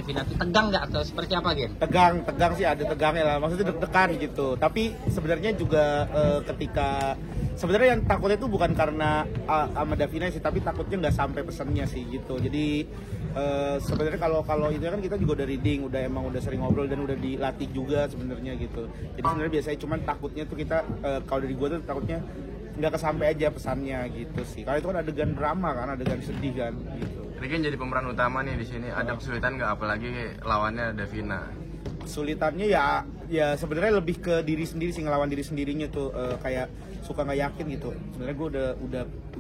Devina tuh tegang nggak atau seperti apa Gen? Tegang sih, ada tegangnya lah, maksudnya deg-degan gitu. Tapi sebenarnya juga ketika sebenarnya yang takutnya itu bukan karena sama Davina sih, tapi takutnya nggak sampai pesannya sih gitu. Jadi sebenarnya kalau itu kan kita juga udah reading, udah sering ngobrol dan udah dilatih juga sebenarnya gitu. Jadi sebenarnya biasanya cuman takutnya tuh kita kalau dari gua tuh takutnya nggak kesampai aja pesannya gitu sih. Kalau itu kan adegan drama kan, adegan sedih kan gitu. Rigen jadi pemeran utama nih di sini. Ada kesulitan nggak, apalagi lawannya Davina? Kesulitannya ya sebenarnya lebih ke diri sendiri sih, ngelawan diri sendirinya tuh, kayak suka nggak yakin gitu. Sebenarnya gue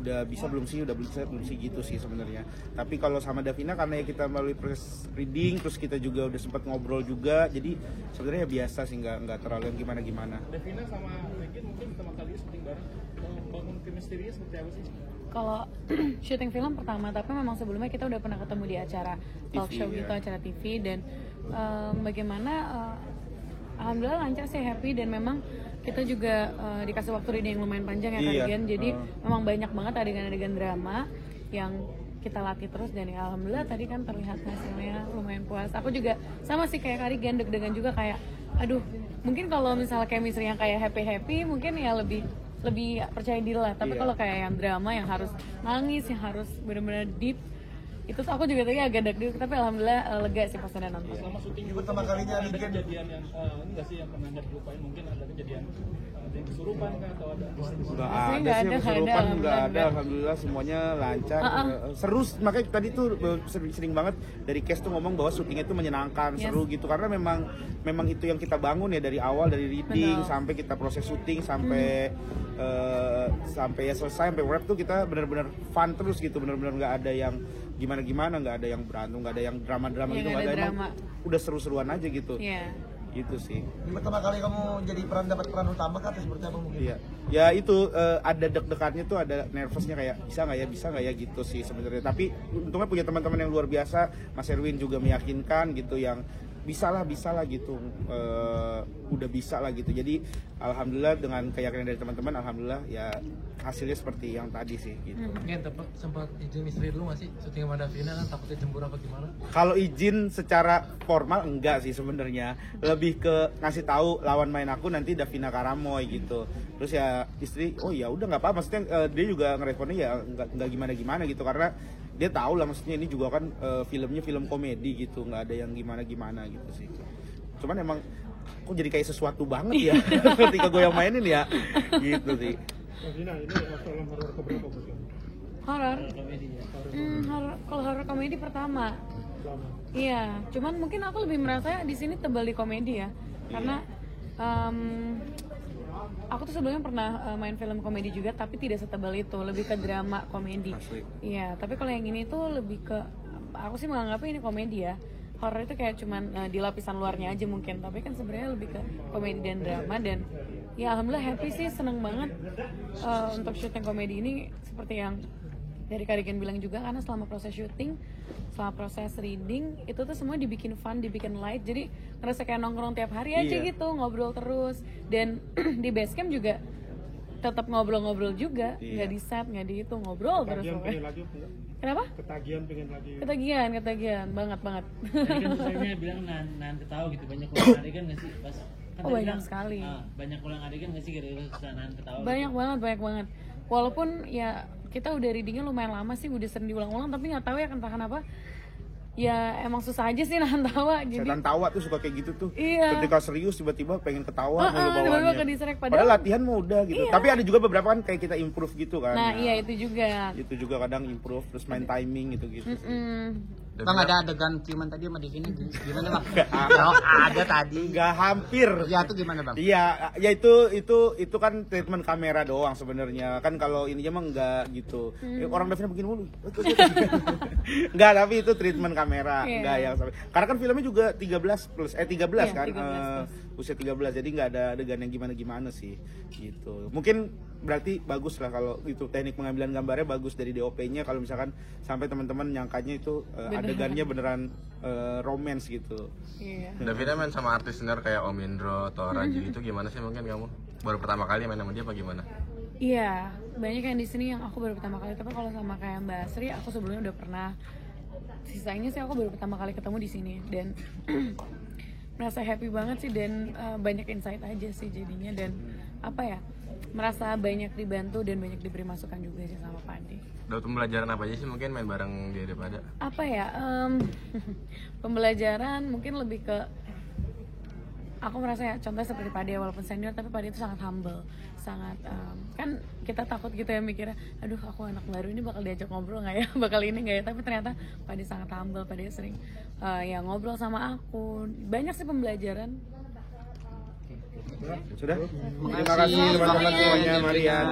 udah bisa belum sih gitu sih sebenarnya. Tapi kalau sama Davina karena ya kita melalui proses reading, terus kita juga udah sempat ngobrol juga, jadi sebenarnya ya biasa sih, nggak terlalu yang gimana. Davina sama Rigen mungkin pertama kali syuting bareng, bangun chemistry-nya seperti apa sih? Kalau syuting film pertama, tapi memang sebelumnya kita udah pernah ketemu di acara talk show gitu, acara TV, dan bagaimana alhamdulillah lancar sih, happy, dan memang kita juga dikasih waktu reading yang lumayan panjang ya Karigen, jadi memang banyak banget adegan-adegan drama yang kita latih terus, dan ya alhamdulillah tadi kan terlihat hasilnya lumayan puas. Aku juga sama sih kayak Karigen, deg-degan juga kayak aduh, mungkin kalau misalnya chemistry yang kayak happy mungkin ya lebih percaya diri lah, tapi kalau kayak yang drama yang harus nangis, yang harus benar-benar deep, itu tuh aku juga tadi agak deg-degan, tapi alhamdulillah lega sih pas udah nonton. Selama syuting pertama kalinya ada kejadian yang ini nggak sih yang pernah nggak dilupain, mungkin ada kejadian yang kesurupan kah atau ada nggak ada sih kesurupan, nggak ada, alhamdulillah semuanya lancar. Seru, makanya tadi tuh sering banget dari cast tuh ngomong bahwa syutingnya tuh menyenangkan, seru gitu, karena memang itu yang kita bangun ya dari awal, dari reading sampai kita proses syuting sampai ya selesai, sampai wrap tuh kita benar-benar fun terus gitu, benar-benar nggak ada yang gimana, nggak ada yang berantem, nggak ada yang drama gitu, nggak ada, emang udah seru-seruan aja gitu. Gitu sih. Ini pertama kali kamu jadi dapat peran utama kah atau seperti apa mungkin? Iya. Ya itu ada deg-degannya tuh, ada nervousnya kayak bisa nggak ya gitu sih sebenarnya. Tapi untungnya punya teman-teman yang luar biasa, Mas Erwin juga meyakinkan gitu, yang bisa lah gitu, udah bisa lah gitu. Jadi alhamdulillah dengan keyakinan dari teman-teman, alhamdulillah ya hasilnya seperti yang tadi sih gitu. Mungkin sempat izin istri dulu nggak sih syuting sama Davina, kan takutnya cemburu apa gimana? Kalau izin secara formal enggak sih sebenarnya, lebih ke ngasih tahu lawan main aku nanti Davina Karamoy gitu. Terus ya istri, oh ya udah nggak apa-apa, maksudnya dia juga ngeresponnya ya nggak gimana gitu, karena dia tahu lah maksudnya ini juga kan filmnya film komedi gitu, nggak ada yang gimana gitu sih. Cuman emang kok jadi kayak sesuatu banget ya ketika gue yang mainin ya gitu sih. Davina, ini film horor keberapa buat kamu? Horor? Kalau horor komedi pertama. Iya, cuman mungkin aku lebih merasa di sini tebal di komedi ya, karena aku tuh sebelumnya pernah main film komedi juga, tapi tidak setebal itu, lebih ke drama komedi. Iya, tapi kalau yang ini tuh lebih ke, aku sih menganggapnya ini komedi ya. Horor itu kayak cuman di lapisan luarnya aja mungkin, tapi kan sebenarnya lebih ke komedi dan drama, dan ya alhamdulillah happy sih, seneng banget untuk syuting komedi ini. Seperti yang dari Karigen bilang juga, karena selama proses syuting, selama proses reading, itu tuh semua dibikin fun, dibikin light, jadi ngerasa kayak nongkrong tiap hari aja gitu, ngobrol terus. Dan di basecamp juga tetap ngobrol-ngobrol juga, nggak di set, nggak di itu, ngobrol terus. Kenapa? Ketagihan pengen lagi. Ketagihan banget. Tadi kan saya bilang nahan ketawa gitu, banyak ulang adegan nggak sih pas? Kan banyak sekali. Banyak ulang adegan nggak sih gara-gara nahan ketawa? Banyak banget. Walaupun ya kita udah readingnya lumayan lama sih, udah sering diulang-ulang, tapi nggak tahu ya entah kenapa. Ya emang susah aja sih nahan tawa. Jadi setan tawa tuh suka kayak gitu tuh. Iya. Ketika serius tiba-tiba pengen ketawa mulu bawaannya. Padahal latihan mau udah gitu. Iya. Tapi ada juga beberapa kan kayak kita improve gitu kan. Nah, iya itu juga. Itu juga kadang improve, terus main timing gitu-gitu sih. Bang, ada adegan ciuman tadi sama Devina gimana Bang? Ada tadi. Enggak, hampir. Ya itu gimana Bang? Iya, ya itu kan treatment kamera doang sebenarnya. Kan kalau ini emang enggak gitu. Orang Davina begini mulu. Enggak, tapi itu treatment kamera. Enggak yang sampai. Karena kan filmnya juga 13 kan. 13 usia 13. Jadi enggak ada adegan yang gimana-gimana sih gitu. Mungkin berarti bagus lah kalau itu teknik pengambilan gambarnya bagus dari DOP-nya, kalau misalkan sampai teman-teman nyangkanya itu adegannya beneran romance gitu. Davina main sama artis senior kayak Om Indro atau Raji gitu, gimana sih? Mungkin kamu baru pertama kali main sama dia apa gimana? Iya, banyak yang di sini yang aku baru pertama kali, tapi kalau sama kayak Mbak Sri aku sebelumnya udah pernah sisanya sih aku baru pertama kali ketemu di sini dan merasa happy banget sih dan banyak insight aja sih jadinya dan apa ya, merasa banyak dibantu dan banyak diberi masukan juga sih sama Pak Ade. Dapat pembelajaran apa aja sih mungkin main bareng dia daripada? Apa ya, pembelajaran mungkin lebih ke aku merasa ya contohnya seperti Pak Ade walaupun senior tapi Pak Ade itu sangat humble, sangat kan kita takut gitu ya mikirnya aduh aku anak baru ini bakal diajak ngobrol nggak ya bakal ini nggak ya, tapi ternyata Pak Ade sangat humble. Pak Ade sering ya ngobrol sama aku, banyak sih pembelajaran. Sudah? Terima kasih teman-teman semuanya, Marian.